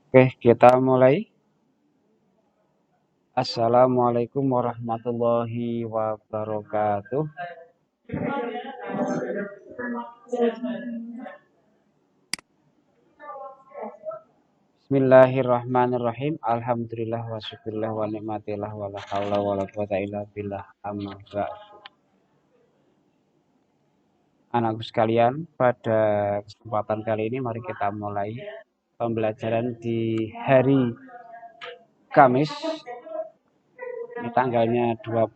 Oke, kita mulai. Assalamualaikum warahmatullahi wabarakatuh. Bismillahirrahmanirrahim. Alhamdulillah wa syukurillah wa nikmatillah wa la haula wa la quwata illa billah. Amma ba'du. Anakku sekalian, pada kesempatan kali ini mari kita mulai pembelajaran di hari Kamis. Ini tanggalnya 21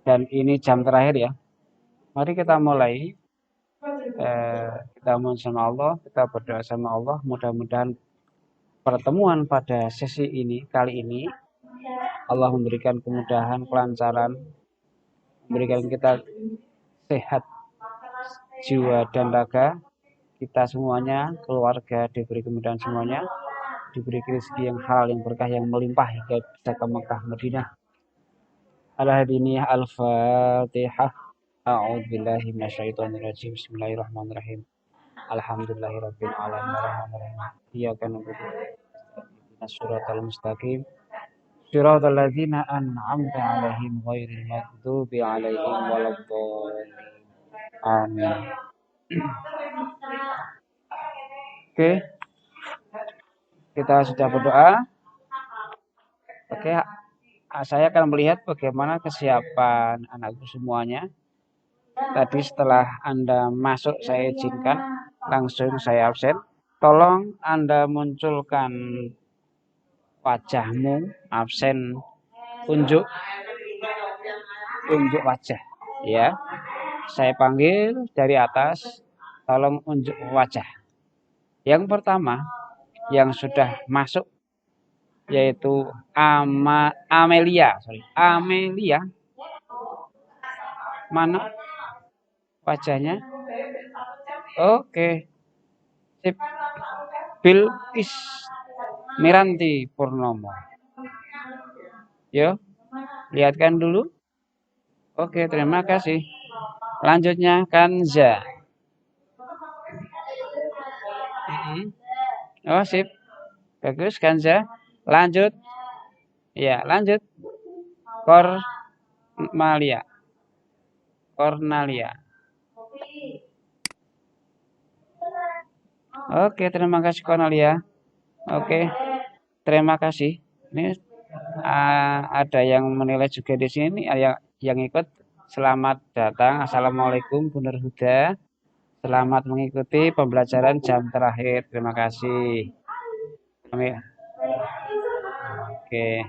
dan ini jam terakhir ya. Mari kita mulai. Kita mohon sama Allah, kita berdoa sama Allah, mudah-mudahan pertemuan pada sesi ini kali ini Allah memberikan kemudahan, kelancaran, memberikan kita sehat jiwa dan raga, kita semuanya, keluarga diberi kemudahan semuanya, diberi rezeki yang halal, yang berkah, yang melimpah hingga bisa ke Mekah Madinah. Al-Hadiniyah Al-Fatihah. A'udzubillahi minasyaitonirrajim. Bismillahirrahmanirrahim. Alhamdulillahirabbil alamin arrahmanirrahim. Iyyaka na'budu wa iyyaka nasta'in. Mustaqim. Shiratal ladzina an'amta 'alaihim ghairil maghdubi 'alaihim waladdallin. Amin. Oke, kita sudah berdoa. Oke, saya akan melihat bagaimana kesiapan anakku semuanya. Tadi setelah Anda masuk saya izinkan langsung saya absen. Tolong Anda munculkan wajahmu absen, unjuk wajah ya. Saya panggil dari atas, tolong unjuk wajah. Yang pertama yang sudah masuk yaitu Amelia. Amelia. Mana wajahnya? Oke. Sip. Bilqis Miranti Purnomo. Yo, lihatkan dulu. Oke, terima kasih. Lanjutnya Kanza. Oh, sip. Bagus Kanza. Lanjut. Ya, lanjut. Cornelia. Oke, terima kasih Cornelia. Oke, terima kasih. Ini ada yang menilai juga di sini, yang ikut. Selamat datang. Assalamualaikum Bu Nurhuda. Selamat mengikuti pembelajaran jam terakhir. Terima kasih. Oke.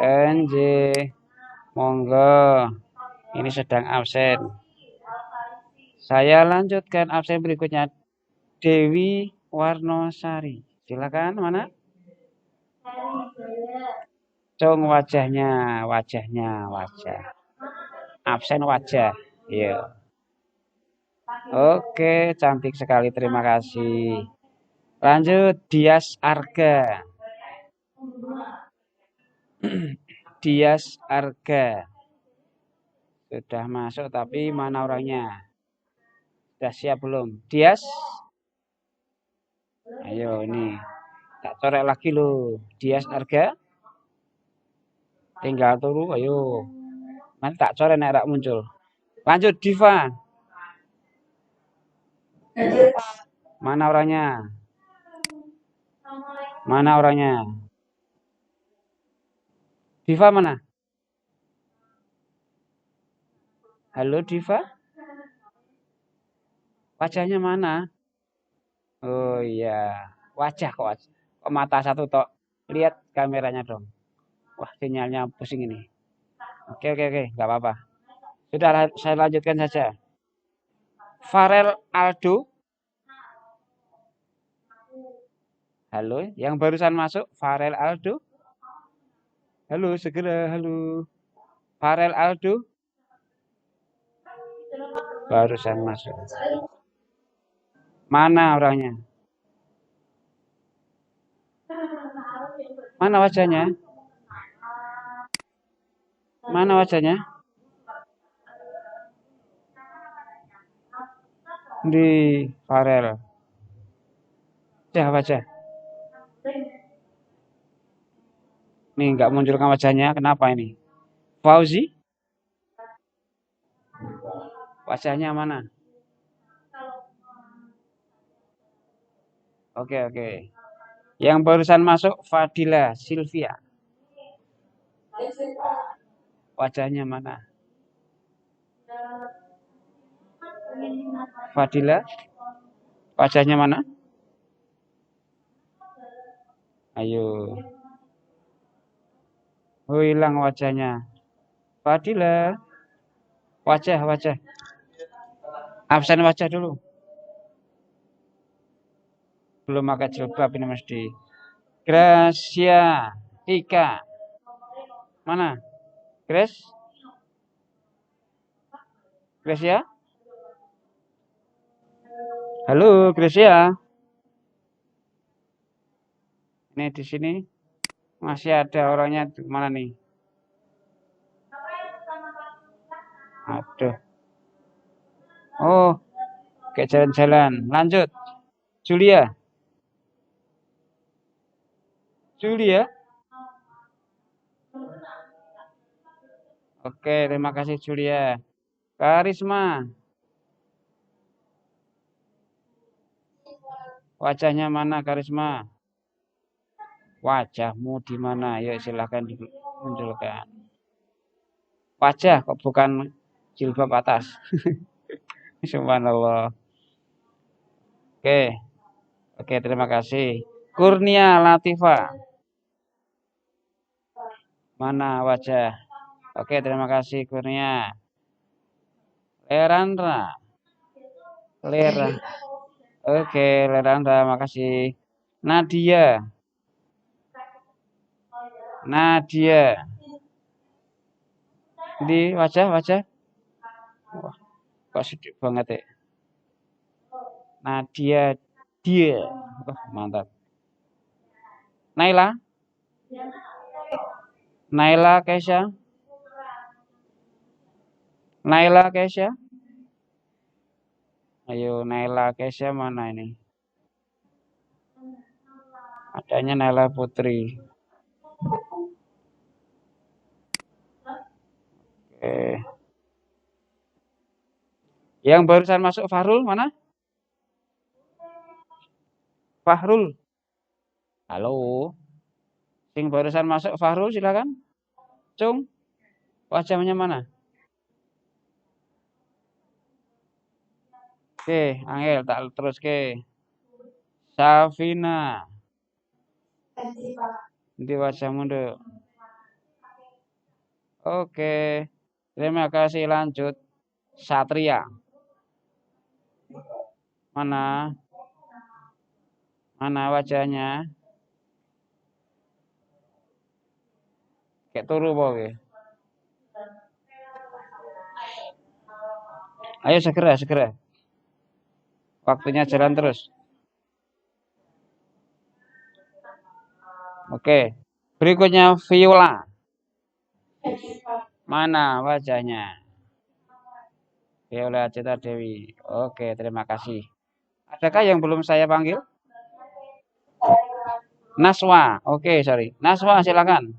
NJ. Monggo. Ini sedang absen. Saya lanjutkan absen berikutnya. Dewi Warnosari. Silakan, mana? Cong wajah. Absen wajah. Iya. Oke, cantik sekali. Terima kasih. Lanjut, Dias Arga. Dias Arga. Sudah masuk tapi mana orangnya? Sudah siap belum? Dias? Ayo ini. Tak corek lagi loh. Dias Arga. Tinggal turu, ayo. Nanti tak corek nek muncul. Lanjut Diva. Mana orangnya? Diva mana? Halo Diva? Wajahnya mana? Oh iya, wajah kok. Kok mata satu tok. Lihat kameranya dong. Wah, sinyalnya pusing ini. Oke, nggak apa-apa. Sudah, saya lanjutkan saja. Farel Aldo. Halo, yang barusan masuk Farel Aldo. Halo, segera, halo. Farel Aldo. Barusan masuk. Mana orangnya? Mana wajahnya? Di Farel. Wajah. Nih nggak munculkan wajahnya. Kenapa ini? Fauzi? Wajahnya mana? Oke. Yang barusan masuk Fadila Sylvia. Wajahnya mana? Fadila? Wajahnya mana? Ayo. Oh, hilang wajahnya. Fadila. Wajah. Absen wajah dulu. Belum pakai jilbab ini mesti. Gracia. Ika. Mana? Gracia? Halo, Gracia. Ini di sini masih ada orangnya di mana nih? Aduh. Oh, kayak jalan-jalan. Lanjut. Julia. Oke, terima kasih Julia. Karisma. Wajahnya mana Karisma? Wajahmu di mana? Yuk silahkan dimunculkan. Wajah kok bukan jilbab atas. Subhanallah. Oke, terima kasih. Kurnia Latifa. Mana wajah? Oke, terima kasih Kurnia. Lerandra. Oke, Lerandra, makasih. Nadia. Di wajah. Wah, kok sedih banget ya. Dia. Wah, mantap. Naila Kesha. Ayo, Naila Kesha mana ini? Adanya Naila Putri. Oke. Yang barusan masuk Fahrul mana? Fahrul. Halo. Yang barusan masuk Fahrul silakan. Cung. Wajahnya mana? Oke, Angel tak terus ke. Safina. Di wajahmu dulu. Oke. Terima kasih, lanjut. Satria. Mana wajahnya? Kayak turu boge. Ayo segera. Waktunya jalan terus. Oke. Berikutnya Viola. Mana wajahnya? Viola Cita Dewi. Oke, terima kasih. Adakah yang belum saya panggil? Naswa. Oke, sorry. Naswa, silakan.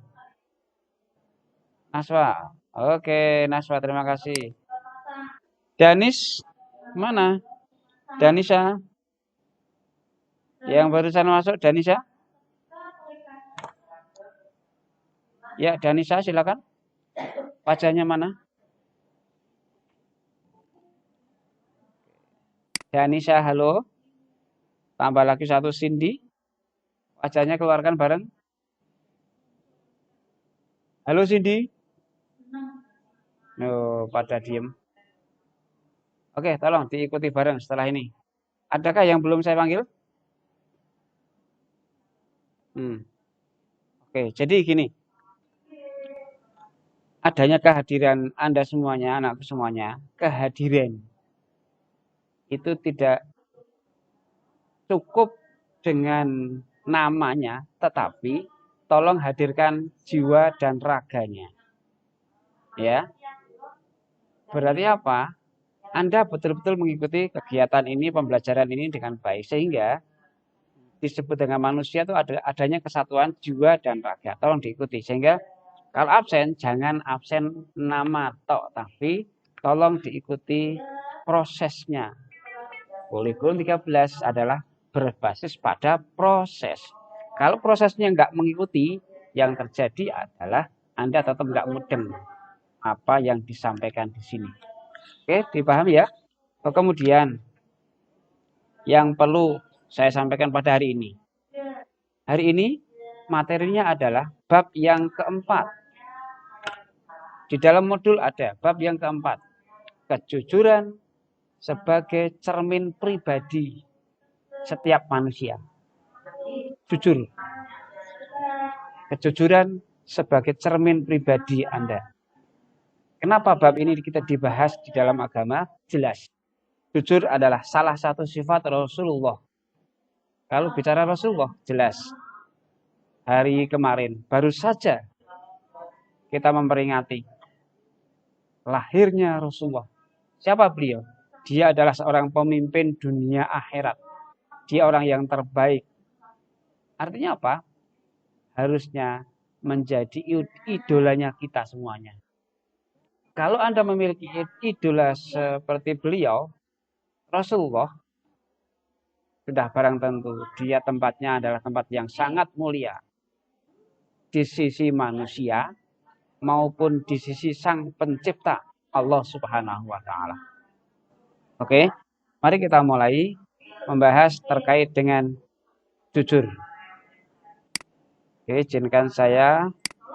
Naswa. Oke, Naswa, terima kasih. Danis, mana? Danisa. Yang barusan masuk, Danisa. Ya, Danisa, silakan. Wajahnya mana? Danisa, halo. Tambah lagi satu Cindy. Wajahnya keluarkan bareng. Halo Cindy. Oh, pada diem. Oke, tolong diikuti bareng setelah ini. Adakah yang belum saya panggil? Oke, jadi gini. Adanya kehadiran Anda semuanya, anakku semuanya, kehadiran itu tidak cukup dengan namanya, tetapi tolong hadirkan jiwa dan raganya. Ya. Berarti apa? Anda betul-betul mengikuti kegiatan ini, pembelajaran ini dengan baik. Sehingga disebut dengan manusia itu adanya kesatuan jiwa dan raga. Tolong diikuti. Sehingga kalau absen, jangan absen nama tok, tapi tolong diikuti prosesnya. Kurikulum 13 adalah berbasis pada proses. Kalau prosesnya nggak mengikuti, yang terjadi adalah Anda tetap nggak mudeng apa yang disampaikan di sini. Oke, dipahami ya? Kemudian yang perlu saya sampaikan pada hari ini. Hari ini materinya adalah bab yang keempat. Di dalam modul ada bab yang keempat. Kejujuran sebagai cermin pribadi setiap manusia. Jujur. Kejujuran sebagai cermin pribadi Anda. Kenapa bab ini kita dibahas di dalam agama? Jelas. Jujur adalah salah satu sifat Rasulullah. Kalau bicara Rasulullah, jelas. Hari kemarin, baru saja kita memperingati lahirnya Rasulullah. Siapa beliau? Dia adalah seorang pemimpin dunia akhirat. Dia orang yang terbaik. Artinya apa? Harusnya menjadi idolanya kita semuanya. Kalau Anda memiliki idola seperti beliau, Rasulullah, sudah barang tentu dia tempatnya adalah tempat yang sangat mulia di sisi manusia maupun di sisi sang pencipta Allah Subhanahu wa taala. Oke, mari kita mulai membahas terkait dengan jujur. Oke, izinkan saya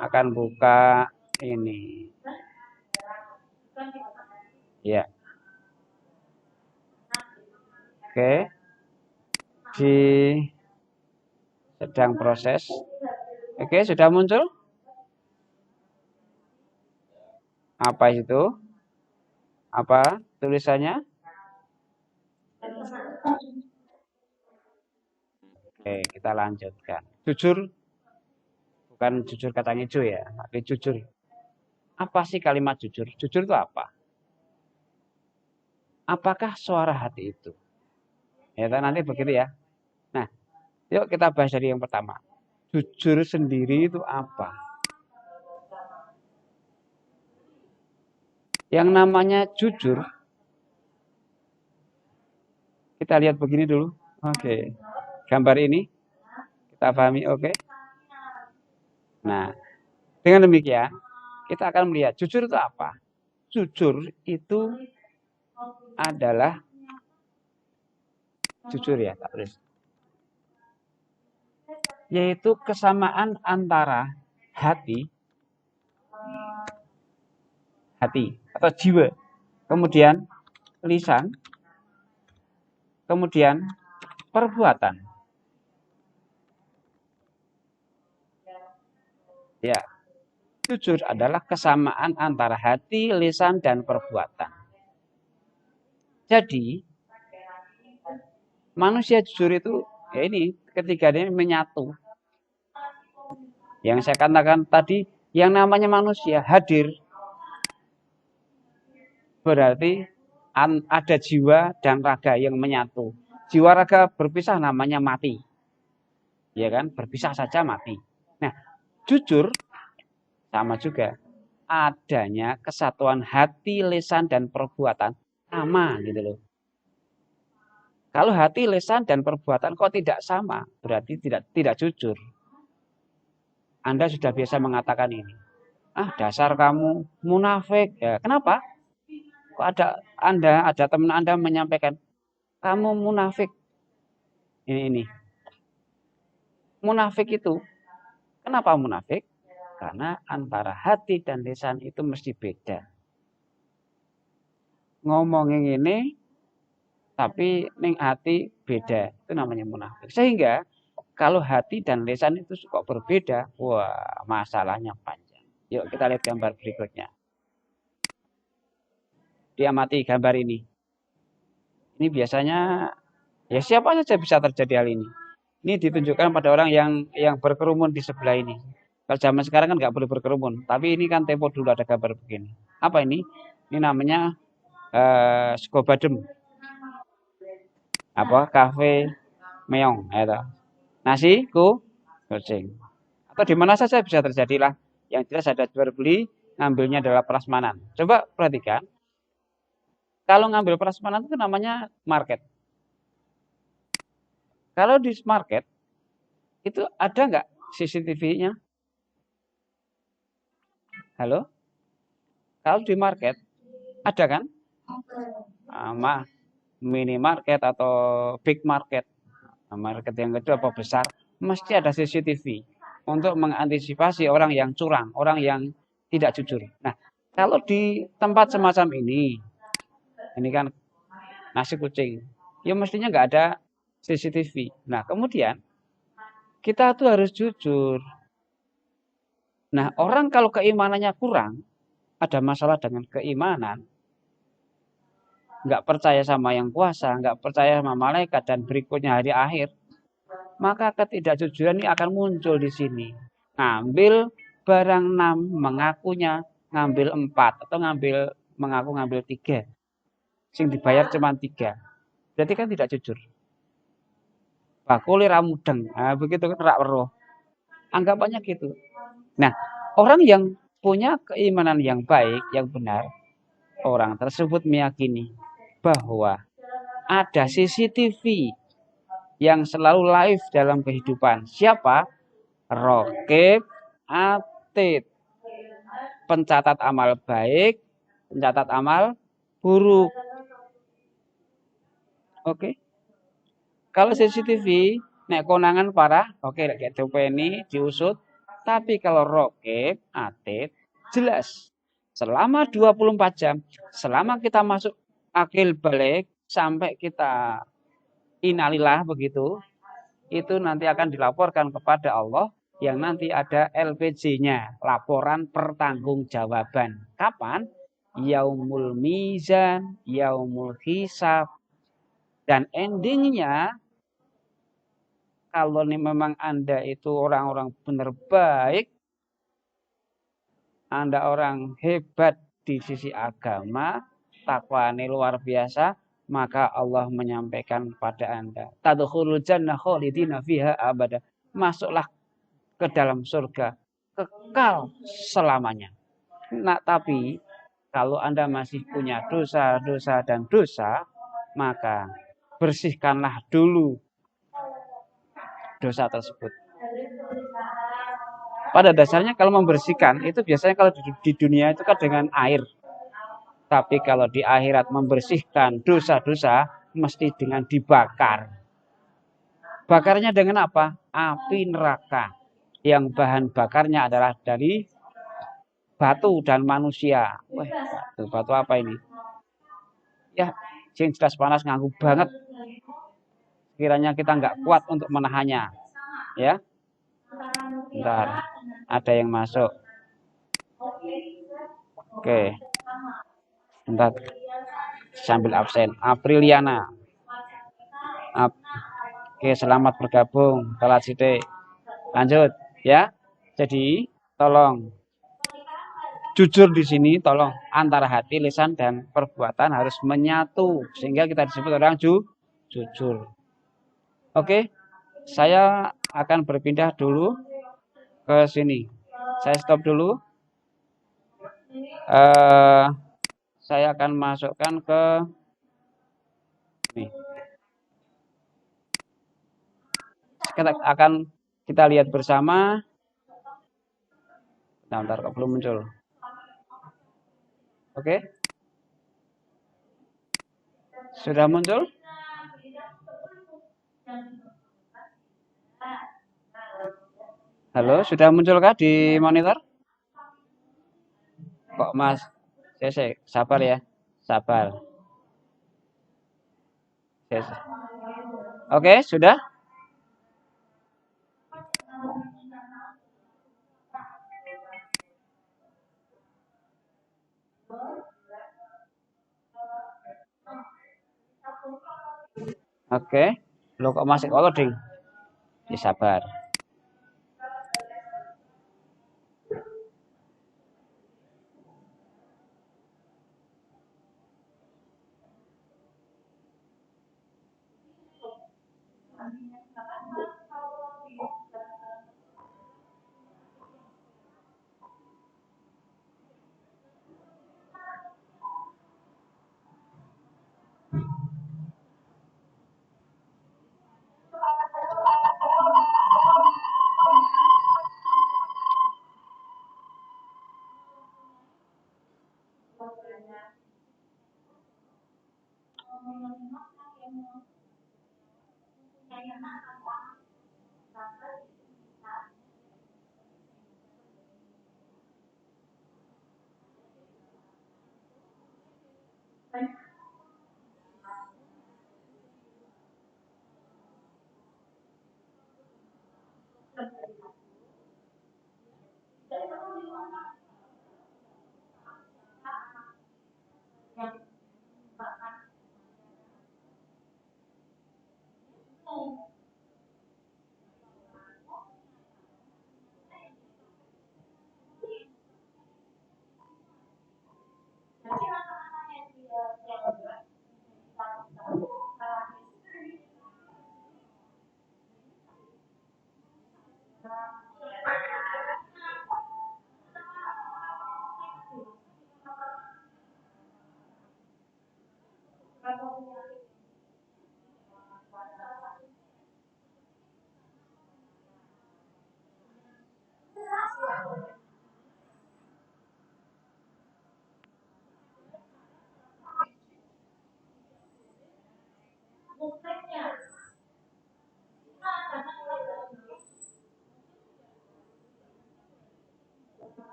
akan buka ini. Ya. Oke. Di sedang proses. Oke, sudah muncul? Apa itu? Apa tulisannya? Oke, kita lanjutkan. Jujur, bukan jujur kata hijau ya, tapi jujur. Apa sih kalimat jujur? Jujur itu apa? Apakah suara hati itu? Ya, nanti begitu ya. Nah, yuk kita bahas dari yang pertama. Jujur sendiri itu apa? Yang namanya jujur, kita lihat begini dulu. Oke, gambar ini kita pahami, oke? Nah, dengan demikian kita akan melihat jujur itu apa? Jujur itu adalah jujur ya, tak tulis. Yaitu kesamaan antara hati atau jiwa, kemudian lisan, kemudian perbuatan. Ya, jujur adalah kesamaan antara hati, lisan, dan perbuatan. Jadi, manusia jujur itu, ya ini, ketiganya menyatu. Yang saya katakan tadi, yang namanya manusia hadir, berarti ada jiwa dan raga yang menyatu. Jiwa raga berpisah namanya mati. Ya kan? Berpisah saja mati. Nah, jujur sama juga. Adanya kesatuan hati, lisan, dan perbuatan sama gitu loh. Kalau hati, lisan, dan perbuatan kok tidak sama, berarti tidak jujur. Anda sudah biasa mengatakan ini. Ah, dasar kamu munafik. Ya, kenapa? Kok ada teman Anda menyampaikan kamu munafik. Ini. Munafik itu, kenapa munafik? Karena antara hati dan lisan itu mesti beda. Ngomongin ini, tapi ning hati beda. Itu namanya munafik. Sehingga, kalau hati dan lisan itu kok berbeda, wah masalahnya panjang. Yuk kita lihat gambar berikutnya. Diamati gambar ini. Ini biasanya, ya siapa saja bisa terjadi hal ini. Ini ditunjukkan pada orang yang berkerumun di sebelah ini. Kalau zaman sekarang kan nggak boleh berkerumun. Tapi ini kan tempo dulu ada gambar begini. Apa ini? Ini namanya sego badem apa kafe meong itu nasi kucing atau di mana saja bisa terjadilah yang jelas ada jual beli ngambilnya adalah prasmanan. Coba perhatikan kalau ngambil prasmanan itu namanya market. Kalau di market itu ada nggak CCTV-nya? Halo? Kalau di market ada kan? Minimarket atau big market. Market yang kecil apa besar, mesti ada CCTV untuk mengantisipasi orang yang curang, orang yang tidak jujur. Nah, kalau di tempat semacam ini kan nasi kucing, ya mestinya nggak ada CCTV. Nah, kemudian kita tuh harus jujur. Nah, orang kalau keimanannya kurang, ada masalah dengan keimanan, nggak percaya sama yang kuasa, nggak percaya sama malaikat dan berikutnya hari akhir, maka ketidakjujuran ini akan muncul di sini. Ngambil barang 6, mengakunya ngambil 4 atau mengaku ngambil 3. Sing dibayar cuma 3. Berarti kan tidak jujur. Bakule ra mudeng. Nah, begitu kan rak weruh. Anggapannya gitu. Nah, orang yang punya keimanan yang baik, yang benar, orang tersebut meyakini bahwa ada CCTV yang selalu live dalam kehidupan. Siapa? Rokib, atid, pencatat amal baik, pencatat amal buruk. Oke. Kalau CCTV nek konangan parah, oke kayak ini diusut. Tapi kalau rokib, atid, jelas. Selama 24 jam, selama kita masuk akil balik sampai kita inalilah begitu, itu nanti akan dilaporkan kepada Allah yang nanti ada LPJ-nya, laporan pertanggungjawaban. Kapan? Yaumul mizan, yaumul hisab. Dan endingnya, kalau nih memang Anda itu orang-orang benar baik, Anda orang hebat di sisi agama, takwanya luar biasa, maka Allah menyampaikan kepada Anda, tadkhulul jannah khalidina fiha abada. Masuklah ke dalam surga kekal selamanya. Nah, tapi kalau Anda masih punya dosa-dosa dan dosa, maka bersihkanlah dulu dosa tersebut. Pada dasarnya kalau membersihkan itu biasanya kalau di dunia itu kan dengan air. Tapi kalau di akhirat membersihkan dosa-dosa mesti dengan dibakar. Bakarnya dengan apa? Api neraka. Yang bahan bakarnya adalah dari batu dan manusia. Wah, batu apa ini? Ya, sing jelas panas nganggu banget. Kiranya kita nggak kuat untuk menahannya. Ya, bentar. Ada yang masuk. Oke. Bentar. Sambil absen. Apriliana. Oke, selamat bergabung. Telat sithik. Lanjut, ya. Jadi, tolong jujur di sini, tolong antara hati, lisan dan perbuatan harus menyatu sehingga kita disebut orang jujur. Oke, saya akan berpindah dulu ke sini. Saya stop dulu. Saya akan masukkan ke nih. Kita lihat bersama. Bentar, kok belum muncul. Oke. Sudah muncul? Halo, sudah munculkah di monitor? Kok Mas? Saya sabar ya. Sabar. Oke, sudah? Oke. Lo kok masih loading? Ya, sabar.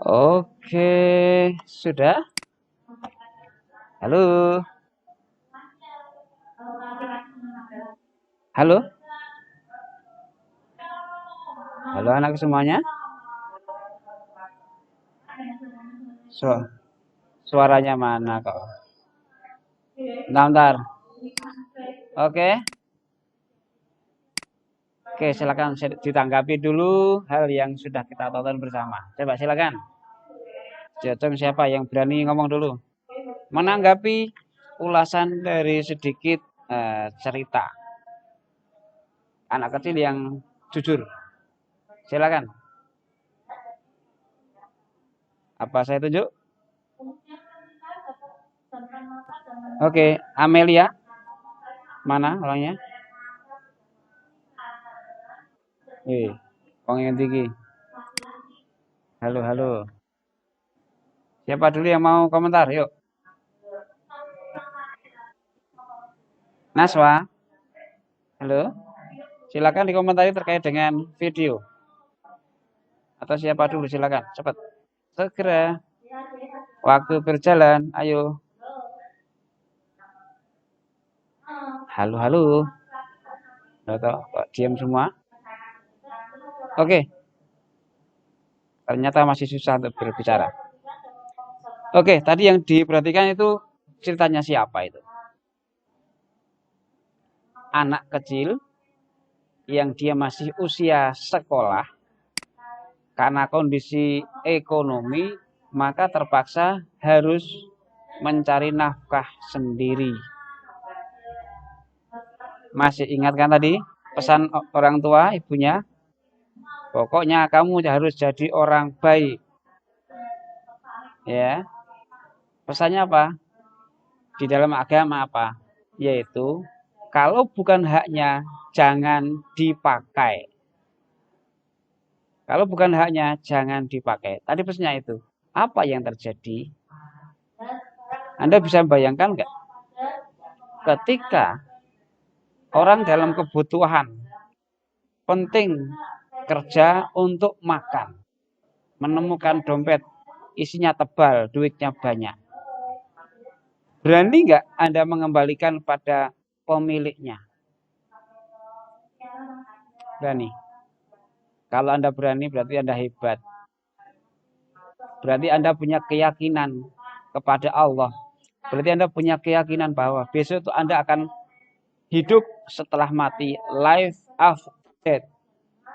Oke, sudah? Halo? Halo? Halo anak semuanya? Su- Suaranya mana kok? Bentar, bentar. Oke. Oke, silakan ditanggapi dulu hal yang sudah kita tonton bersama. Coba silakan. Jocong siapa yang berani ngomong dulu? Menanggapi ulasan dari sedikit cerita anak kecil yang jujur. Silakan. Apa saya tunjuk? Oke, Amelia. Mana orangnya? Wong yang tinggi. Halo, halo. Siapa dulu yang mau komentar? Yuk. Naswa. Halo. Silakan dikomentari terkait dengan video. Atau siapa dulu silakan. Cepat. Segera. Waktu berjalan. Ayo. Halo, halo. Kok diam semua? Oke. Ternyata masih susah untuk berbicara. Oke, tadi yang diperhatikan itu ceritanya siapa itu? Anak kecil yang dia masih usia sekolah, karena kondisi ekonomi, maka terpaksa harus mencari nafkah sendiri. Masih ingat kan tadi pesan orang tua ibunya? Pokoknya kamu harus jadi orang baik. Ya. Pesannya apa? Di dalam agama apa? Yaitu kalau bukan haknya jangan dipakai. Kalau bukan haknya jangan dipakai. Tadi pesannya itu. Apa yang terjadi? Anda bisa bayangkan nggak? Ketika orang dalam kebutuhan penting kerja untuk makan, menemukan dompet isinya tebal, duitnya banyak. Berani nggak Anda mengembalikan pada pemiliknya? Berani. Kalau Anda berani berarti Anda hebat. Berarti Anda punya keyakinan kepada Allah. Berarti Anda punya keyakinan bahwa besok itu Anda akan hidup setelah mati, life after death.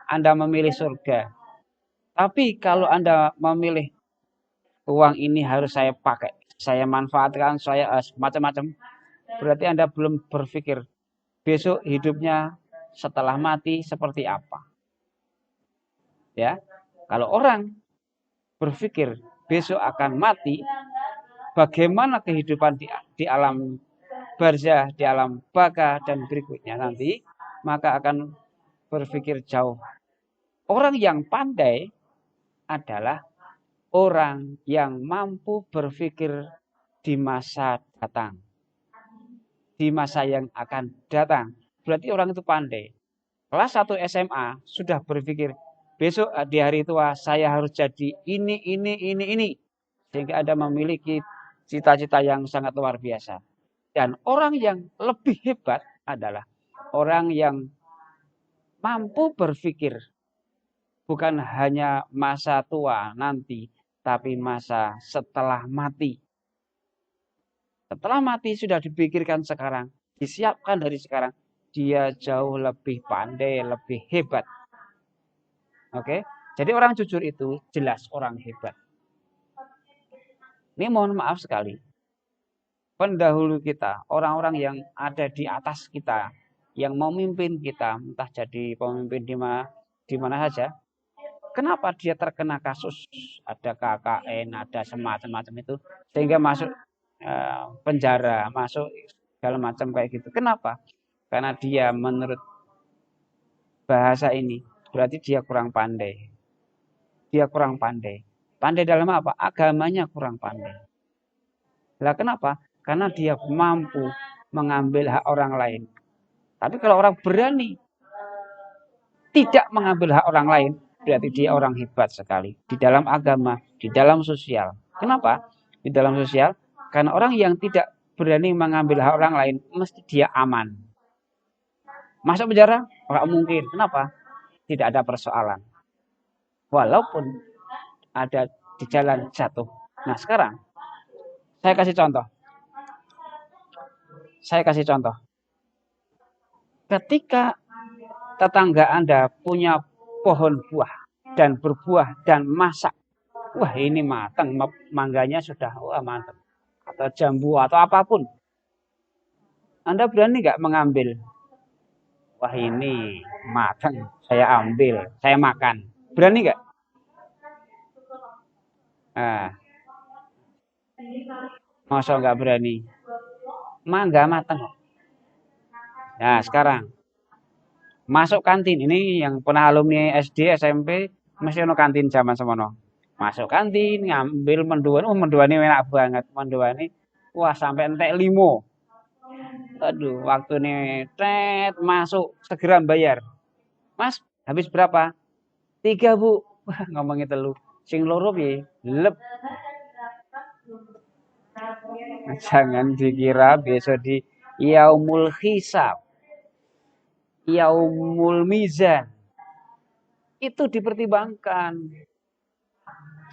Anda memilih surga. Tapi kalau Anda memilih uang ini harus saya pakai, saya manfaatkan, saya macam-macam, berarti Anda belum berpikir besok hidupnya setelah mati seperti apa. Ya, kalau orang berpikir besok akan mati, bagaimana kehidupan di alam barzah, di alam baka dan berikutnya nanti, maka akan berpikir jauh. Orang yang pandai adalah orang yang mampu berpikir di masa datang. Di masa yang akan datang. Berarti orang itu pandai. Kelas 1 SMA sudah berpikir, besok di hari tua saya harus jadi ini. Sehingga Anda memiliki cita-cita yang sangat luar biasa. Dan orang yang lebih hebat adalah orang yang mampu berpikir bukan hanya masa tua nanti, tapi masa setelah mati. Setelah mati sudah dipikirkan sekarang, disiapkan dari sekarang, dia jauh lebih pandai, lebih hebat. Oke, jadi orang jujur itu jelas orang hebat. Ini mohon maaf sekali, pendahulu kita, orang-orang yang ada di atas kita, yang memimpin kita, entah jadi pemimpin di mana saja, kenapa dia terkena kasus, ada KKN, ada semacam-macam itu, sehingga masuk penjara, masuk segala macam kayak gitu. Kenapa? Karena dia menurut bahasa ini, berarti dia kurang pandai. Dia kurang pandai. Pandai dalam apa? Agamanya kurang pandai. Lah kenapa? Karena dia mampu mengambil hak orang lain. Tapi kalau orang berani tidak mengambil hak orang lain, berarti dia orang hebat sekali. Di dalam agama, di dalam sosial. Kenapa? Di dalam sosial, karena orang yang tidak berani mengambil hak orang lain, mesti dia aman. Masuk penjara? Nggak mungkin. Kenapa? Tidak ada persoalan. Walaupun ada di jalan jatuh. Nah sekarang, saya kasih contoh. Ketika tetangga Anda punya pohon buah dan berbuah dan masak, wah ini matang, mangganya sudah wah mantap, atau jambu atau apapun, Anda berani nggak mengambil? Wah ini matang, saya ambil, saya makan, berani nggak? Nah, masa nggak berani? Mangga matang. Nah sekarang masuk kantin, ini yang pernah alumni SD, SMP, masih ono kantin zaman semono. Masuk kantin, ngambil menduan, menduan ini enak banget, menduan ini, wah sampai entek limo. Aduh, waktu nih, masuk, segera bayar. Mas, habis berapa? 3 bu. Wah, ngomongin telu. Sing loro piye? Lep. Jangan dikira besok di yaumul hisab, yaumul mizan. Itu dipertimbangkan.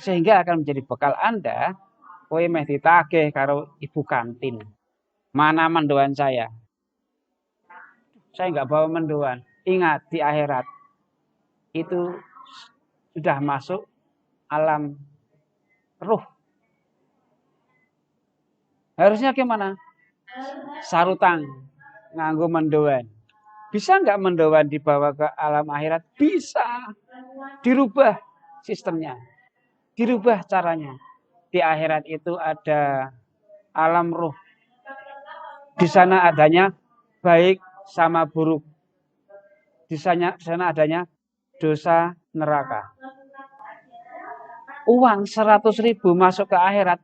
Sehingga akan menjadi bekal Anda, kowe meh ditagih karo ibu kantin. Mana mendoan saya? Saya nggak bawa mendoan. Ingat, di akhirat itu sudah masuk alam ruh. Harusnya gimana? Sarutang, nganggo mendoan. Bisa nggak mendoan dibawa ke alam akhirat? Bisa. Dirubah sistemnya. Dirubah caranya. Di akhirat itu ada alam ruh. Di sana adanya baik sama buruk. Di sana adanya dosa neraka. Uang 100.000 masuk ke akhirat,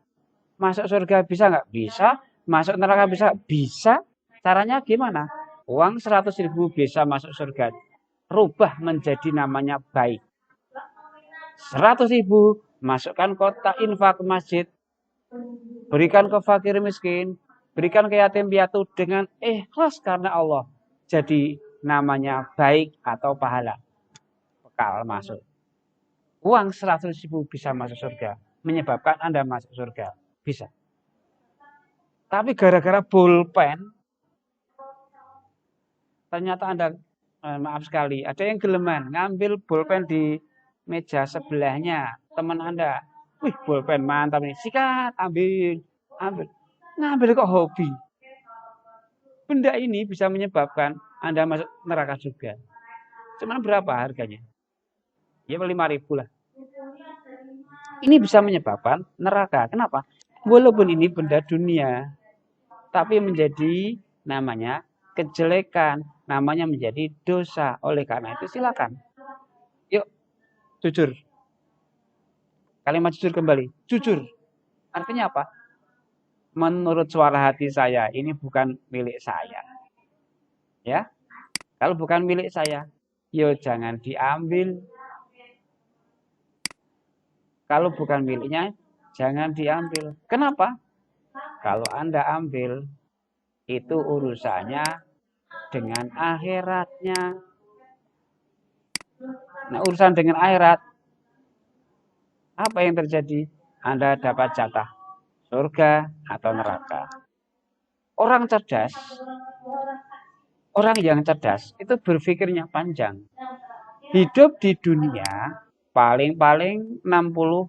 masuk surga bisa nggak? Bisa. Masuk neraka bisa? Bisa. Caranya gimana? Uang 100.000 bisa masuk surga. Rubah menjadi namanya baik. 100.000 masukkan kotak infak ke masjid. Berikan ke fakir miskin. Berikan ke yatim piatu dengan ikhlas karena Allah. Jadi namanya baik atau pahala. Bekal masuk. Uang 100.000 bisa masuk surga. Menyebabkan Anda masuk surga. Bisa. Tapi gara-gara pulpen, ternyata Anda, maaf sekali, ada yang geleman ngambil pulpen di meja sebelahnya teman Anda. Wih, pulpen mantap nih. Sikat, ambil. Ngambil kok hobi. Benda ini bisa menyebabkan Anda masuk neraka juga. Cuman berapa harganya? Ya 5.000 lah. Ini bisa menyebabkan neraka. Kenapa? Walaupun ini benda dunia, tapi menjadi namanya kejelekan, namanya menjadi dosa. Oleh karena itu silakan. Yuk, jujur. Kalimat jujur kembali. Jujur. Artinya apa? Menurut suara hati saya, ini bukan milik saya. Ya. Kalau bukan milik saya, yo jangan diambil. Kalau bukan miliknya, jangan diambil. Kenapa? Kalau Anda ambil, itu urusannya dengan akhiratnya. Nah, urusan dengan akhirat, apa yang terjadi? Anda dapat jatah surga atau neraka. Orang cerdas, orang yang cerdas itu berpikirnya panjang. Hidup di dunia paling-paling 60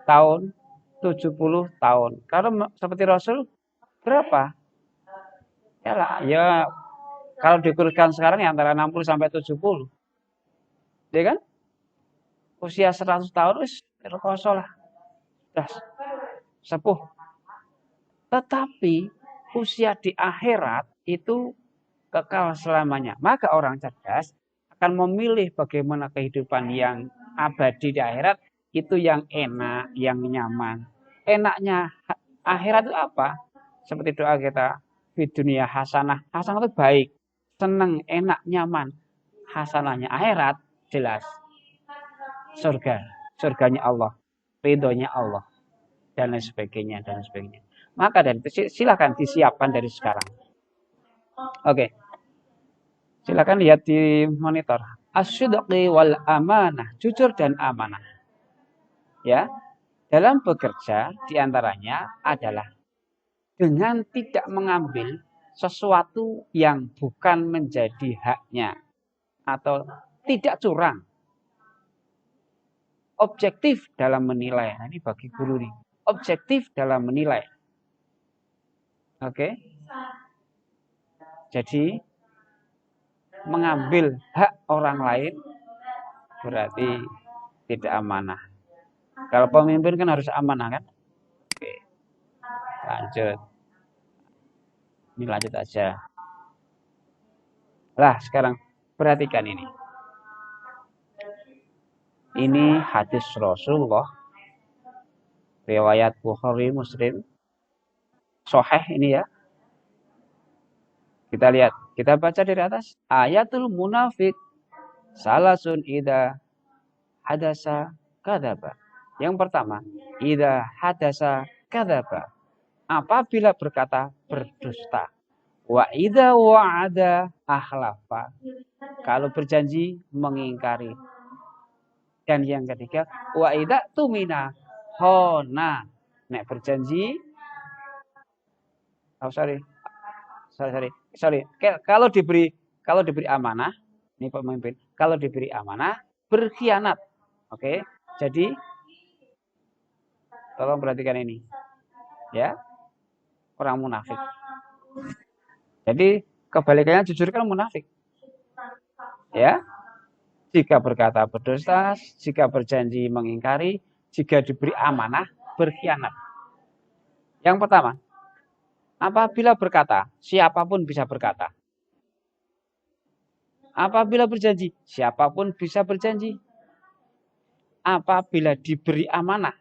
tahun, 70 tahun. Kalau seperti Rasul berapa? Ya kalau dikuruskan sekarang ya antara 60 sampai 70. Ya kan? Usia 100 tahun wis rekoso lah. Sudah sepuh. Tetapi usia di akhirat itu kekal selamanya. Maka orang cerdas akan memilih bagaimana kehidupan yang abadi di akhirat itu yang enak, yang nyaman. Enaknya akhirat itu apa? Seperti doa kita, di dunia hasanah. Hasanah itu baik, senang, enak, nyaman. Hasanahnya akhirat jelas surga, surganya Allah, ridhonya Allah, dan lain sebagainya, dan lain sebagainya. Maka dari itu silakan disiapkan dari sekarang. Oke. Silakan lihat di monitor. Asyidqi wal amanah, jujur dan amanah. Ya. Dalam bekerja diantaranya adalah dengan tidak mengambil sesuatu yang bukan menjadi haknya atau tidak curang. Objektif dalam menilai. Nah, ini bagi guru nih. Objektif dalam menilai. Oke. Jadi mengambil hak orang lain berarti tidak amanah. Kalau pemimpin kan harus amanah kan? Oke. Lanjut. Ini lanjut aja. Lah, sekarang perhatikan ini. Ini hadis Rasulullah. Riwayat Bukhari Muslim. Sahih ini ya. Kita lihat. Kita baca dari atas. Ayatul munafik. Salasun ida hadasa kadaba. Yang pertama. Ida hadasa kadaba. Apabila berkata berdusta. Wa idza wa'ada akhlafa. Kalau berjanji mengingkari. Dan yang ketiga, wa idza tumina hona. Nek berjanji, oh sorry. Kalau diberi amanah, ini pemimpin, kalau diberi amanah berkhianat. Oke. Jadi tolong perhatikan ini. Ya, orang munafik. Jadi kebalikannya jujur kan munafik. Ya, jika berkata berdusta, jika berjanji mengingkari, jika diberi amanah berkhianat. Yang pertama, apabila berkata, siapapun bisa berkata. Apabila berjanji, siapapun bisa berjanji. Apabila diberi amanah.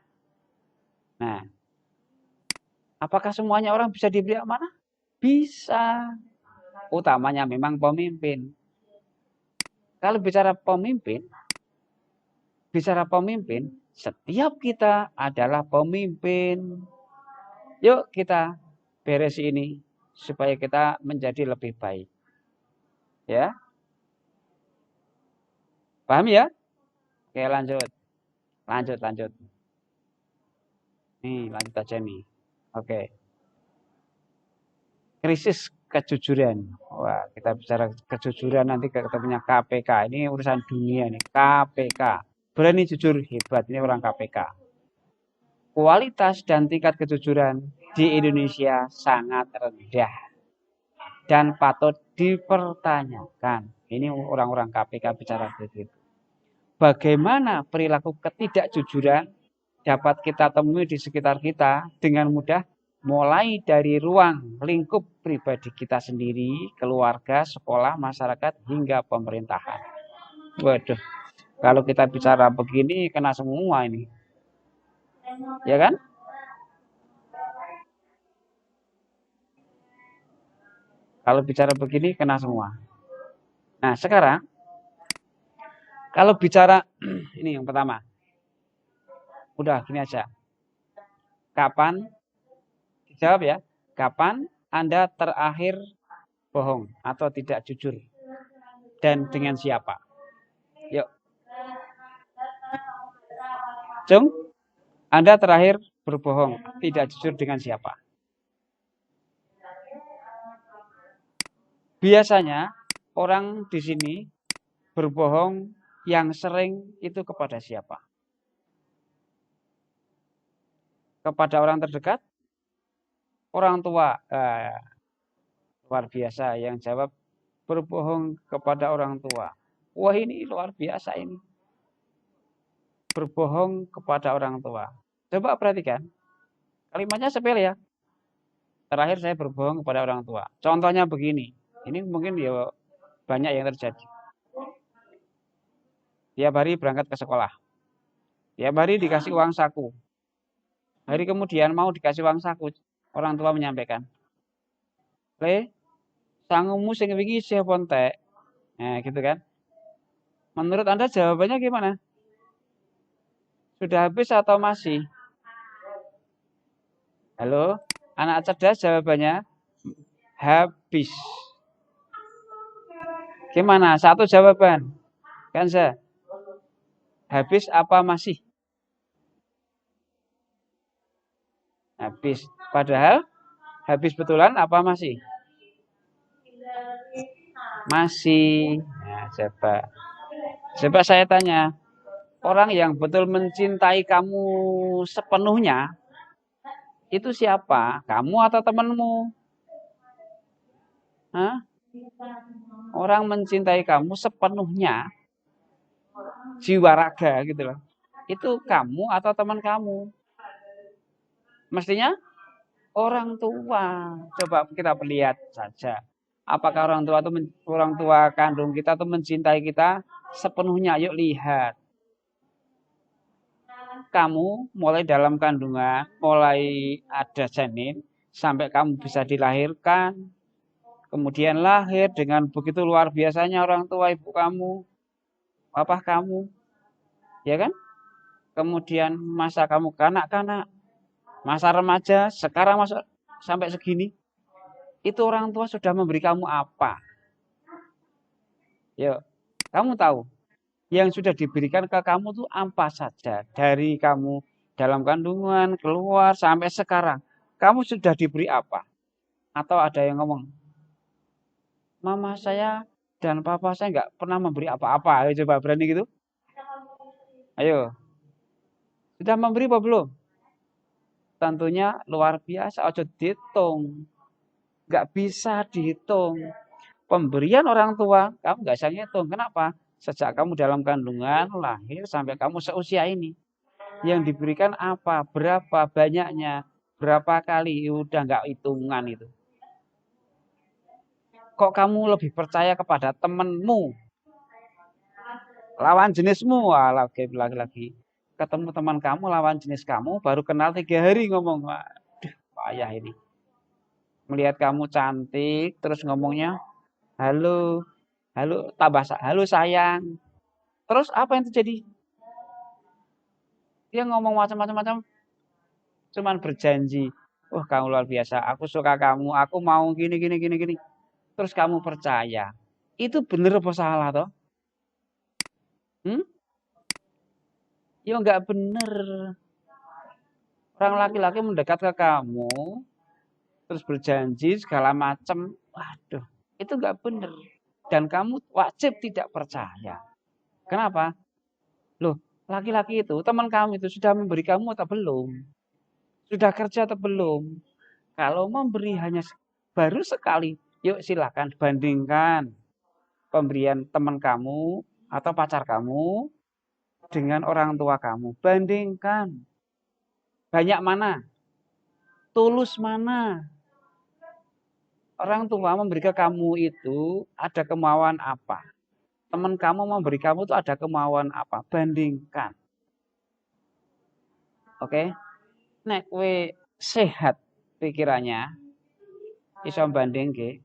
Nah, apakah semuanya orang bisa diberi amanah? Bisa. Utamanya memang pemimpin. Kalau bicara pemimpin, setiap kita adalah pemimpin. Yuk kita beres ini supaya kita menjadi lebih baik. Ya. Paham ya? Oke, lanjut. Lanjut. Nih, lanjut aja nih. Oke. Krisis kejujuran. Wah, kita bicara kejujuran nanti ketemunya KPK. Ini urusan dunia nih. KPK. Berani jujur hebat. Ini orang KPK. Kualitas dan tingkat kejujuran di Indonesia sangat rendah dan patut dipertanyakan. Ini orang-orang KPK bicara begitu. Bagaimana perilaku ketidakjujuran dapat kita temui di sekitar kita dengan mudah, mulai dari ruang lingkup pribadi kita sendiri, keluarga, sekolah, masyarakat, hingga pemerintahan. Waduh, kalau kita bicara begini kena semua ini. Ya kan? Kalau bicara begini kena semua. Nah, sekarang kalau bicara ini yang pertama. Udah gini aja. Kapan? Dijawab ya. Kapan Anda terakhir bohong atau tidak jujur? Dan dengan siapa? Yuk. Cung, Anda terakhir berbohong, tidak jujur dengan siapa? Biasanya orang di sini berbohong yang sering itu kepada siapa? Kepada orang terdekat? Orang tua? Luar biasa yang jawab berbohong kepada orang tua. Wah, ini luar biasa ini. Berbohong kepada orang tua. Coba perhatikan. Kalimatnya sepele ya. Terakhir saya berbohong kepada orang tua. Contohnya begini. Ini mungkin ya banyak yang terjadi. Tiap hari berangkat ke sekolah. Tiap hari dikasih uang saku. Hari kemudian mau dikasih uang saku. Orang tua menyampaikan. Le, sangumu sing wingi isih pontek. Nah, gitu kan. Menurut Anda jawabannya gimana? Sudah habis atau masih? Halo, anak cerdas jawabannya habis. Gimana? Satu jawaban. Kan saya? Habis apa masih? Habis. Padahal habis betulan apa masih? Masih. Nah, coba saya tanya. Orang yang betul mencintai kamu sepenuhnya, itu siapa? Kamu atau temanmu? Hah? Orang mencintai kamu sepenuhnya, jiwa raga gitu loh. Itu kamu atau teman kamu? Mestinya orang tua. Coba kita lihat saja. Apakah orang tua kandung kita tuh mencintai kita sepenuhnya? Yuk lihat. Kamu mulai dalam kandungan, mulai ada janin, sampai kamu bisa dilahirkan, kemudian lahir dengan begitu luar biasanya orang tua ibu kamu, bapak kamu, ya kan? Kemudian masa kamu kanak-kanak, masa remaja, sekarang masuk sampai segini, itu orang tua sudah memberi kamu apa? Yuk, kamu tahu. Yang sudah diberikan ke kamu tuh apa saja. Dari kamu dalam kandungan, keluar, sampai sekarang. Kamu sudah diberi apa? Atau ada yang ngomong, mama saya dan papa saya nggak pernah memberi apa-apa. Ayo coba berani gitu. Ayo, sudah memberi apa belum? Tentunya luar biasa. Ojo dihitung. Nggak bisa dihitung. Pemberian orang tua, kamu nggak bisa ngitung. Kenapa? Sejak kamu dalam kandungan, lahir sampai kamu seusia ini. Yang diberikan apa? Berapa banyaknya? Berapa kali? Udah nggak hitungan itu. Kok kamu lebih percaya kepada temenmu, lawan jenismu? Wah, lagi-lagi ketemu teman kamu, lawan jenis kamu, baru kenal 3 hari ngomong. Waduh, payah ini. Melihat kamu cantik, terus ngomongnya, halo, halo, tambah halo sayang. Terus apa yang terjadi? Dia ngomong macam-macam, cuman berjanji. Wah, kamu luar biasa. Aku suka kamu. Aku mau gini, gini, gini, gini. Terus kamu percaya. Itu bener apa salah toh? Hmm? Ya nggak bener. Orang laki-laki mendekat ke kamu, terus berjanji segala macam. Waduh, itu nggak bener. Dan kamu wajib tidak percaya. Kenapa? Loh, laki-laki itu, teman kamu itu sudah memberi kamu atau belum? Sudah kerja atau belum? Kalau memberi hanya baru sekali, yuk silakan bandingkan pemberian teman kamu atau pacar kamu dengan orang tua kamu. Bandingkan. Banyak mana? Tulus mana? Orang tua memberi ke kamu itu ada kemauan apa? Teman kamu memberi kamu itu ada kemauan apa? Bandingkan. Oke? Nek kowe sehat pikirannya, iso bandingke.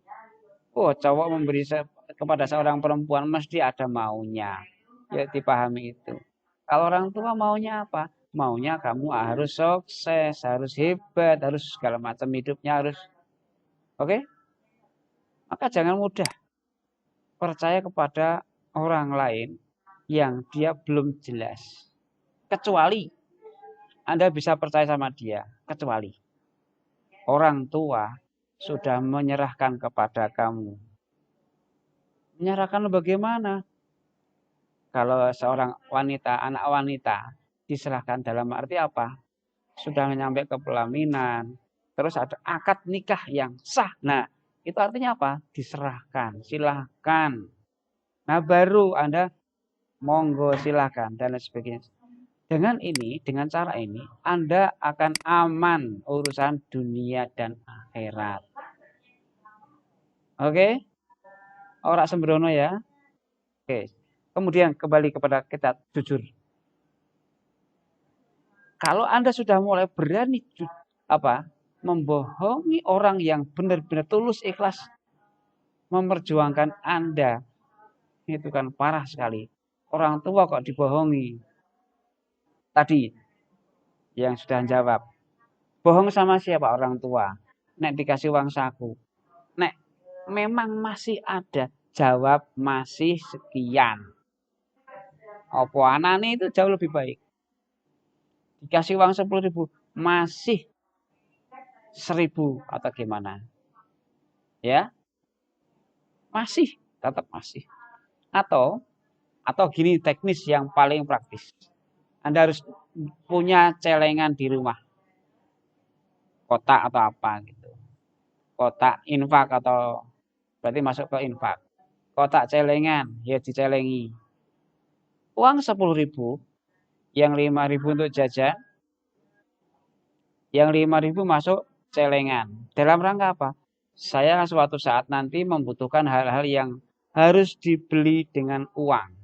Oh, cowok memberi kepada seorang perempuan mesti ada maunya. Ya dipahami itu. Kalau orang tua maunya apa? Maunya kamu harus sukses, harus hebat, harus segala macam hidupnya harus. Oke? Maka jangan mudah percaya kepada orang lain yang dia belum jelas. Kecuali Anda bisa percaya sama dia. Kecuali orang tua sudah menyerahkan kepada kamu. Menyerahkan bagaimana? Kalau seorang wanita, anak wanita, diserahkan dalam arti apa? Sudah nyampe ke pelaminan, terus ada akad nikah yang sah. Nah, itu artinya apa? Diserahkan, silahkan. Nah, baru Anda monggo silahkan dan lain sebagainya. Dengan ini, dengan cara ini, Anda akan aman urusan dunia dan akhirat. Oke? Ora sembrono ya. Oke. Kemudian kembali kepada kita jujur. Kalau Anda sudah mulai berani membohongi orang yang benar-benar tulus ikhlas memperjuangkan Anda, itu kan parah sekali. Orang tua kok dibohongi. Tadi yang sudah jawab. Bohong sama siapa? Orang tua. Nek dikasih uang saku. Nek memang masih ada, jawab masih sekian. Opo anane itu jauh lebih baik. Dikasih uang 10.000, masih 1.000 atau gimana? Ya, masih, tetap masih. Atau gini teknis yang paling praktis. Anda harus punya celengan di rumah. Kotak atau apa gitu. Kotak infak atau berarti masuk ke infak. Kotak celengan, ya dicelengi. Uang 10.000, yang 5.000 untuk jajan, yang 5.000 masuk celengan. Dalam rangka apa? Saya suatu saat nanti membutuhkan hal-hal yang harus dibeli dengan uang.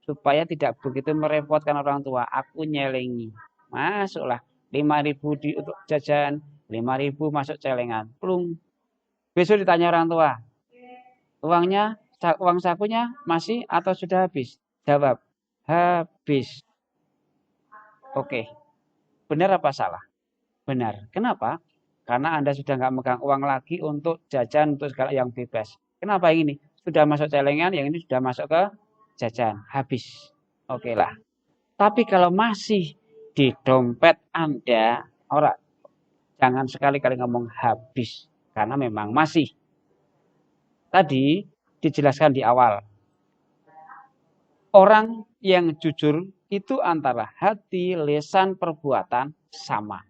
Supaya tidak begitu merepotkan orang tua. Aku nyelengi. Masuklah 5.000 untuk jajan, 5.000 masuk celengan. Plung. Besok ditanya orang tua. Uang sakunya masih atau sudah habis? Jawab, habis. Oke. Benar apa salah? Benar. Kenapa? Karena Anda sudah nggak megang uang lagi untuk jajan, untuk segala yang bebas. Kenapa yang ini? Sudah masuk celengan, yang ini sudah masuk ke jajan, habis. Oke lah. Tapi kalau masih di dompet Anda, jangan sekali-kali ngomong habis. Karena memang masih. Tadi dijelaskan di awal. Orang yang jujur itu antara hati, lisan, perbuatan sama.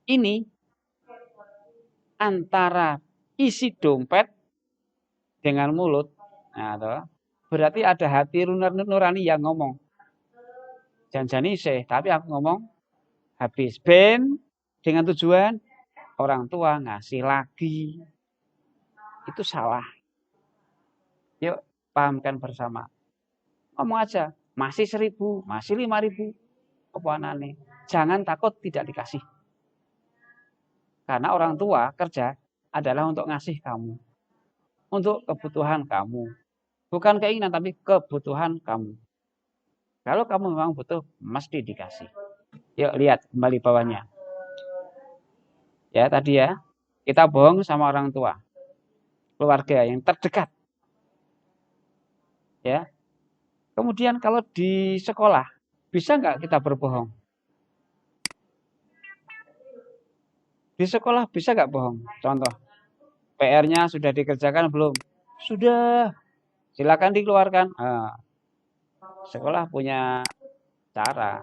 Ini antara isi dompet dengan mulut. Nah, berarti ada hati nurani yang ngomong. Janjani sih, tapi aku ngomong habis. Ben dengan tujuan orang tua ngasih lagi. Itu salah. Yuk pahamkan bersama. Ngomong aja, masih 1.000, masih 5.000. Apa anane? Jangan takut tidak dikasih. Karena orang tua kerja adalah untuk ngasih kamu. Untuk kebutuhan kamu. Bukan keinginan, tapi kebutuhan kamu. Kalau kamu memang butuh, mesti dikasih. Yuk lihat kembali bawahnya. Ya tadi ya, kita bohong sama orang tua. Keluarga yang terdekat. Ya. Kemudian kalau di sekolah, bisa nggak kita berbohong? Di sekolah bisa nggak bohong? Contoh, PR-nya sudah dikerjakan belum? Sudah. Silakan dikeluarkan. Nah, sekolah punya cara.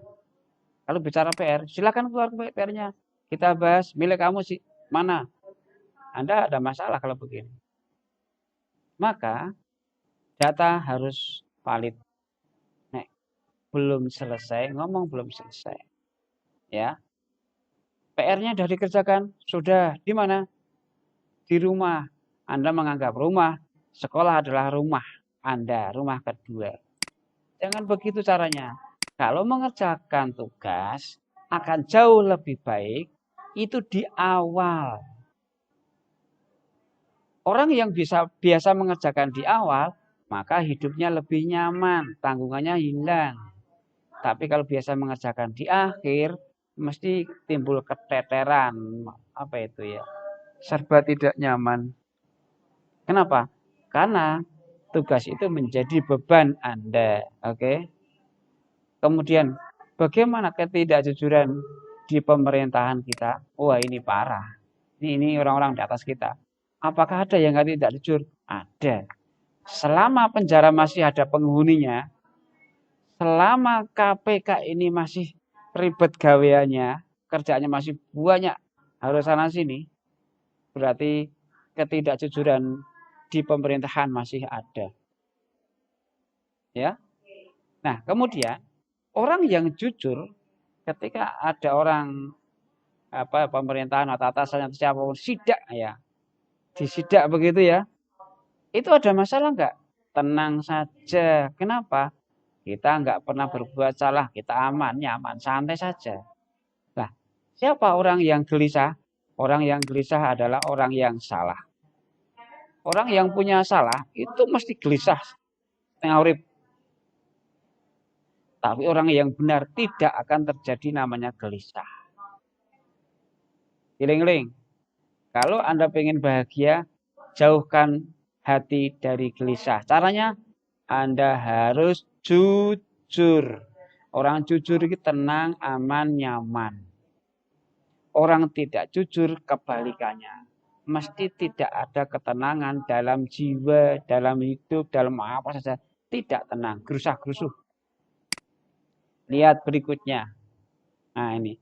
Kalau bicara PR, silakan keluar PR-nya. Kita bahas milik kamu sih mana? Anda ada masalah kalau begini. Maka data harus valid. Nek, belum selesai, ngomong belum selesai. Ya. PR-nya sudah dikerjakan, sudah di mana? Di rumah. Anda menganggap rumah, sekolah adalah rumah Anda, rumah kedua. Jangan begitu caranya. Kalau mengerjakan tugas akan jauh lebih baik itu di awal. Orang yang biasa mengerjakan di awal, maka hidupnya lebih nyaman, tanggungannya hilang. Tapi kalau biasa mengerjakan di akhir, mesti timbul keteteran, apa itu ya? Serba tidak nyaman. Kenapa? Karena tugas itu menjadi beban Anda, oke? Kemudian bagaimana ketidakjujuran di pemerintahan kita? Wah, ini parah. Ini orang-orang di atas kita. Apakah ada yang tidak jujur? Ada. Selama penjara masih ada penghuninya, selama KPK ini masih ribet gaweannya, kerjaannya masih banyak, harus sana sini, berarti ketidakjujuran di pemerintahan masih ada. Ya. Nah, kemudian orang yang jujur ketika ada orang pemerintahan atau atasannya siapapun sidak ya, disidak begitu ya, itu ada masalah nggak? Tenang saja. Kenapa? Kita nggak pernah berbuat salah, kita aman, nyaman, santai saja. Nah, siapa orang yang gelisah? Orang yang gelisah adalah orang yang salah. Orang yang punya salah itu mesti gelisah, tengah urip. Tapi orang yang benar tidak akan terjadi namanya gelisah. Giling-giling. Kalau Anda pengen bahagia, jauhkan hati dari gelisah. Caranya Anda harus jujur. Orang jujur itu tenang, aman, nyaman. Orang tidak jujur kebalikannya. Mesti tidak ada ketenangan dalam jiwa, dalam hidup, dalam apa saja. Tidak tenang, gerusah-gerusuh. Lihat berikutnya. Nah ini.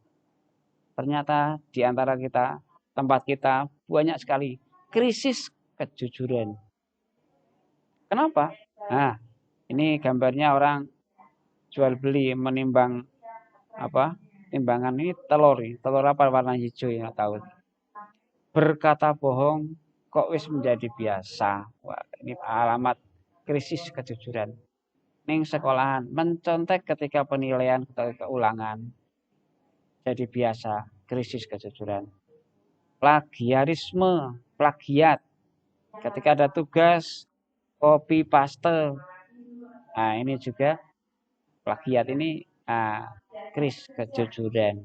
Ternyata di antara kita, tempat kita banyak sekali krisis kejujuran. Kenapa? Nah, ini gambarnya orang jual beli menimbang timbangan ini telur apa warna hijau ya tahu. Berkata bohong kok wis menjadi biasa. Wah, ini alamat krisis kejujuran. Ning sekolahan mencontek ketika penilaian keulangan. Jadi biasa, krisis kejujuran. Plagiat. Ketika ada tugas copy paste. Nah, ini juga plagiat ini krisis kejujuran.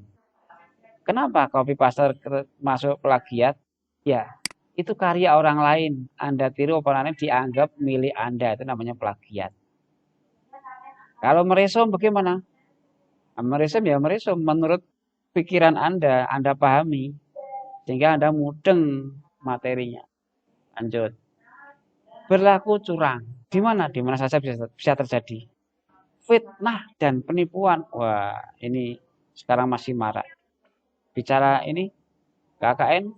Kenapa copy paste masuk plagiat? Ya, itu karya orang lain. Anda tiru apa namanya dianggap milik Anda, itu namanya plagiat. Kalau meresom bagaimana? Meresom ya meresom menurut pikiran Anda pahami sehingga Anda mudeng materinya. Lanjut. Berlaku curang. Di mana saja bisa terjadi. Fitnah dan penipuan. Wah, ini sekarang masih marak. Bicara ini KKN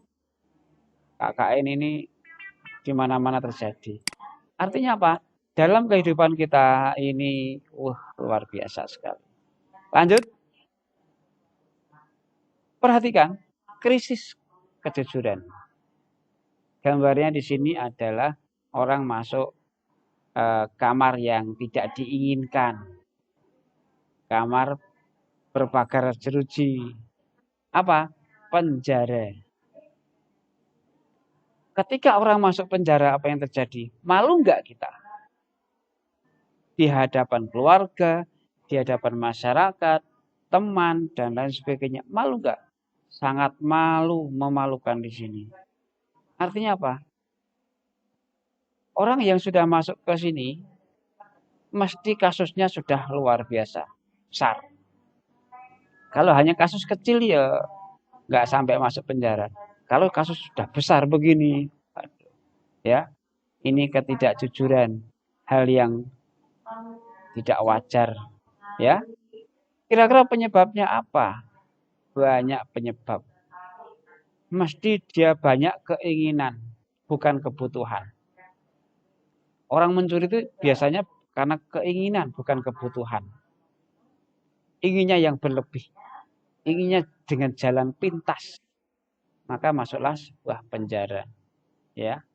ini di mana-mana terjadi. Artinya apa? Dalam kehidupan kita ini, luar biasa sekali. Lanjut, perhatikan krisis kejujuran. Gambarnya di sini adalah orang masuk kamar yang tidak diinginkan, kamar berpagar jeruji. Apa? Penjara. Ketika orang masuk penjara, apa yang terjadi? Malu nggak kita? Di hadapan keluarga, di hadapan masyarakat, teman, dan lain sebagainya. Malu nggak? Sangat malu, memalukan di sini. Artinya apa? Orang yang sudah masuk ke sini, mesti kasusnya sudah luar biasa, besar. Kalau hanya kasus kecil ya nggak sampai masuk penjara. Kalau kasus sudah besar begini, ya ini ketidakjujuran, hal yang tidak wajar, ya. Kira-kira penyebabnya apa? Banyak penyebab. Mesti dia banyak keinginan, bukan kebutuhan. Orang mencuri itu biasanya karena keinginan, bukan kebutuhan. Inginnya yang berlebih, inginnya dengan jalan pintas, maka masuklah sebuah penjara. Ya,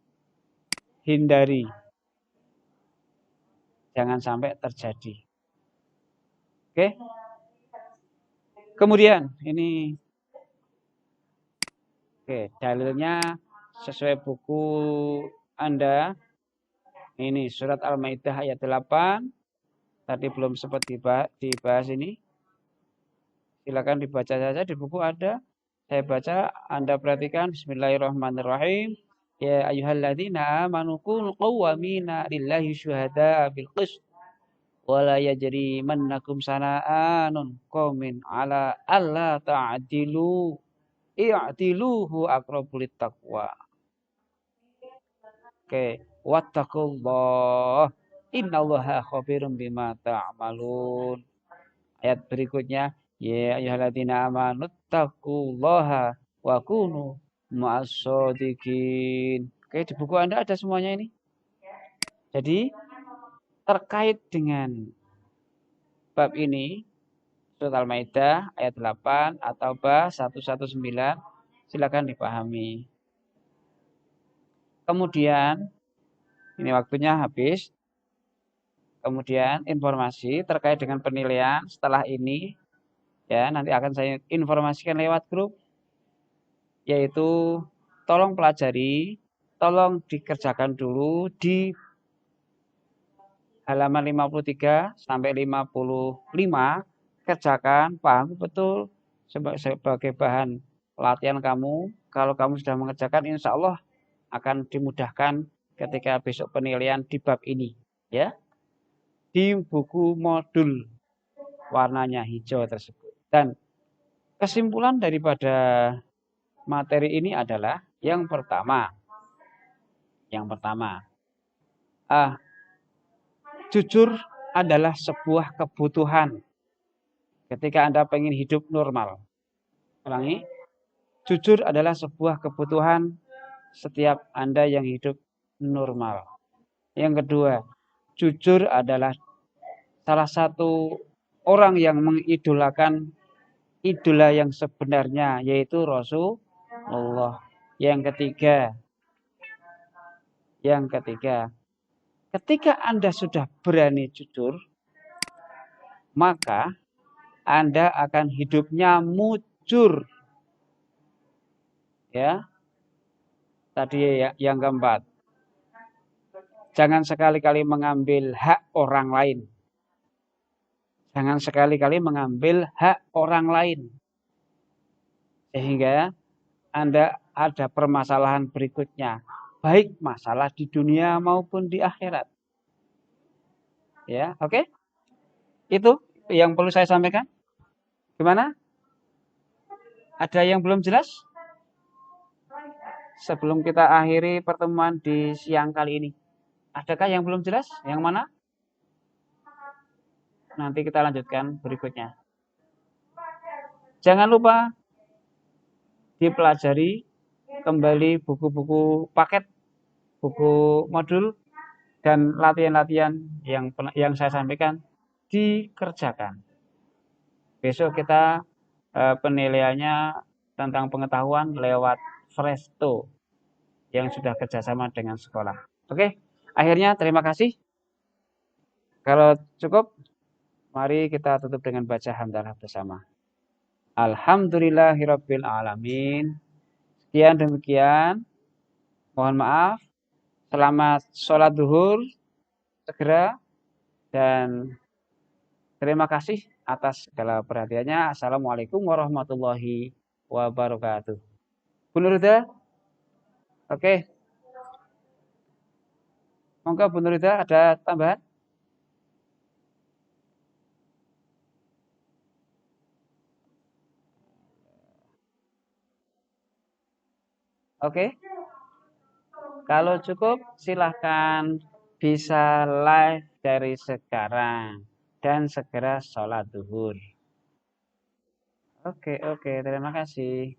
hindari, jangan sampai terjadi. Oke. Kemudian ini, dalilnya sesuai buku Anda. Ini surat Al-Maidah ayat 8. Tadi belum sempat dibahas ini. Silakan dibaca saja di buku ada. Saya baca, Anda perhatikan. Bismillahirrahmanirrahim. Ya ayyuhalladzina amanu kunu qawwamina lillahi syuhada'a bil qist. Wala yajrimannakum sana'anun qaumin ala alla ta'dilu. I'diluhu aqrabu littaqwa. Oke, wattaqullah. Innallaha khabirum bima ta'malun. Ayat berikutnya, ya ayyuhalladzina amanu taqullaha wa kunu ma'as-shadiqin. Oke, di buku Anda ada semuanya ini. Jadi terkait dengan bab ini, surat Al-Maidah ayat 8 atau Ba 119, silakan dipahami. Kemudian ini waktunya habis. Kemudian informasi terkait dengan penilaian setelah ini, ya nanti akan saya informasikan lewat grup, yaitu tolong pelajari, tolong dikerjakan dulu di halaman 53 sampai 55, kerjakan, pahami betul sebagai bahan latihan kamu. Kalau kamu sudah mengerjakan, insya Allah akan dimudahkan ketika besok penilaian di bab ini, ya. Di buku modul warnanya hijau tersebut. Dan kesimpulan daripada materi ini adalah yang pertama, jujur adalah sebuah kebutuhan ketika Anda pengen hidup normal. Ulangi, jujur adalah sebuah kebutuhan setiap Anda yang hidup normal. Yang kedua, jujur adalah salah satu orang yang mengidolakan idola yang sebenarnya, yaitu Rasulullah. Yang ketiga, ketika Anda sudah berani jujur, maka Anda akan hidupnya mujur. Ya. Tadi yang keempat, jangan sekali-kali mengambil hak orang lain. Jangan sekali-kali mengambil hak orang lain. Sehingga Anda ada permasalahan berikutnya. Baik masalah di dunia maupun di akhirat. Ya, oke? Itu yang perlu saya sampaikan. Gimana? Ada yang belum jelas? Sebelum kita akhiri pertemuan di siang kali ini. Adakah yang belum jelas? Yang mana? Nanti kita lanjutkan berikutnya. Jangan lupa dipelajari kembali buku-buku paket, buku modul, dan latihan-latihan yang saya sampaikan dikerjakan. Besok kita penilaiannya tentang pengetahuan lewat Fresto yang sudah kerjasama dengan sekolah. Oke, akhirnya terima kasih. Kalau cukup, mari kita tutup dengan baca hamdalah bersama. Alhamdulillahirabbil alamin. Sekian demikian. Mohon maaf. Selamat sholat duhur segera dan terima kasih atas segala perhatiannya. Assalamualaikum warahmatullahi wabarakatuh. Bu Nurida, oke. Monggo Bu Nurida ada tambahan? Oke. Kalau cukup silahkan bisa live dari sekarang dan segera sholat duhur. Oke, terima kasih.